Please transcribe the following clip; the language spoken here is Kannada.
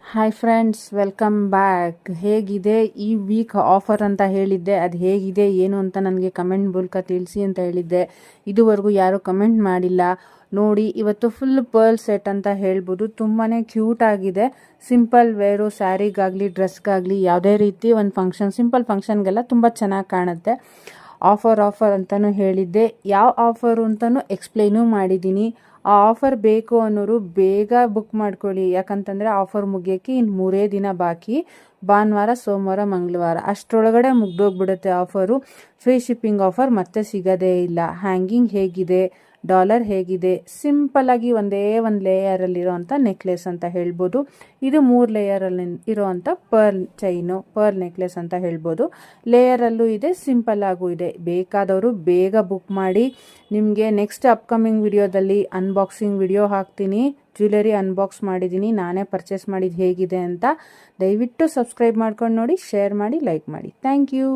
Hi friends, welcome back. ಹೇಗಿದೆ ಈ ವೀಕ್ ಆಫರ್ ಅಂತ ಹೇಳಿದ್ದೆ, ಅದು ಹೇಗಿದೆ ಏನು ಅಂತ ನನಗೆ ಕಮೆಂಟ್ ಮೂಲಕ ತಿಳಿಸಿ ಅಂತ ಹೇಳಿದ್ದೆ. ಇದುವರೆಗೂ ಯಾರೂ ಕಮೆಂಟ್ ಮಾಡಿಲ್ಲ. ನೋಡಿ, ಇವತ್ತು ಫುಲ್ ಪರ್ಲ್ ಸೆಟ್ ಅಂತ ಹೇಳ್ಬೋದು. ತುಂಬಾ ಕ್ಯೂಟ್ ಆಗಿದೆ. ಸಿಂಪಲ್ ವೇರು, ಸ್ಯಾರಿಗಾಗಲಿ ಡ್ರೆಸ್ಗಾಗಲಿ ಯಾವುದೇ ರೀತಿ ಒಂದು ಫಂಕ್ಷನ್, ಸಿಂಪಲ್ ಫಂಕ್ಷನ್ಗೆಲ್ಲ ತುಂಬ ಚೆನ್ನಾಗಿ ಕಾಣುತ್ತೆ. ಆಫರ್ ಅಂತಲೂ ಹೇಳಿದ್ದೆ. ಯಾವ ಆಫರು ಅಂತಲೂ ಎಕ್ಸ್ಪ್ಲೈನೂ ಮಾಡಿದ್ದೀನಿ. ಆ ಆಫರ್ ಬೇಕು ಅನ್ನೋರು ಬೇಗ ಬುಕ್ ಮಾಡ್ಕೊಳ್ಳಿ. ಯಾಕಂತಂದರೆ ಆಫರ್ ಮುಗಿಯೋಕ್ಕೆ ಇನ್ನು 3 ದಿನ ಬಾಕಿ. ಭಾನುವಾರ, ಸೋಮವಾರ, ಮಂಗಳವಾರ ಅಷ್ಟರೊಳಗಡೆ ಮುಗ್ದೋಗ್ಬಿಡುತ್ತೆ ಆಫರು. ಫ್ರೀ ಶಿಪ್ಪಿಂಗ್ ಆಫರ್ ಮತ್ತೆ ಸಿಗೋದೇ ಇಲ್ಲ. ಹ್ಯಾಂಗಿಂಗ್ ಹೇಗಿದೆ, ಡಾಲರ್ ಹೇಗಿದೆ, ಸಿಂಪಲ್ಲಾಗಿ ಒಂದೇ ಒಂದು ಲೇಯರಲ್ಲಿರೋವಂಥ ನೆಕ್ಲೆಸ್ ಅಂತ ಹೇಳ್ಬೋದು. ಇದು 3 ಲೇಯರಲ್ಲಿ ಇರೋವಂಥ ಪರ್ಲ್ ನೆಕ್ಲೆಸ್ ಅಂತ ಹೇಳ್ಬೋದು. ಲೇಯರಲ್ಲೂ ಇದೆ, ಸಿಂಪಲ್ಲಾಗೂ ಇದೆ. ಬೇಕಾದವರು ಬೇಗ ಬುಕ್ ಮಾಡಿ. ನಿಮಗೆ ನೆಕ್ಸ್ಟ್ ಅಪ್ಕಮಿಂಗ್ ವಿಡಿಯೋದಲ್ಲಿ ಅನ್ಬಾಕ್ಸಿಂಗ್ ವಿಡಿಯೋ ಹಾಕ್ತೀನಿ. ಜ್ಯುವೆಲರಿ ಅನ್ಬಾಕ್ಸ್ ಮಾಡಿದ್ದೀನಿ, ನಾನೇ ಪರ್ಚೇಸ್ ಮಾಡಿದ್ದು ಹೇಗಿದೆ ಅಂತ. ದಯವಿಟ್ಟು ಸಬ್ಸ್ಕ್ರೈಬ್ ಮಾಡ್ಕೊಂಡು ನೋಡಿ, ಶೇರ್ ಮಾಡಿ, ಲೈಕ್ ಮಾಡಿ. Thank you.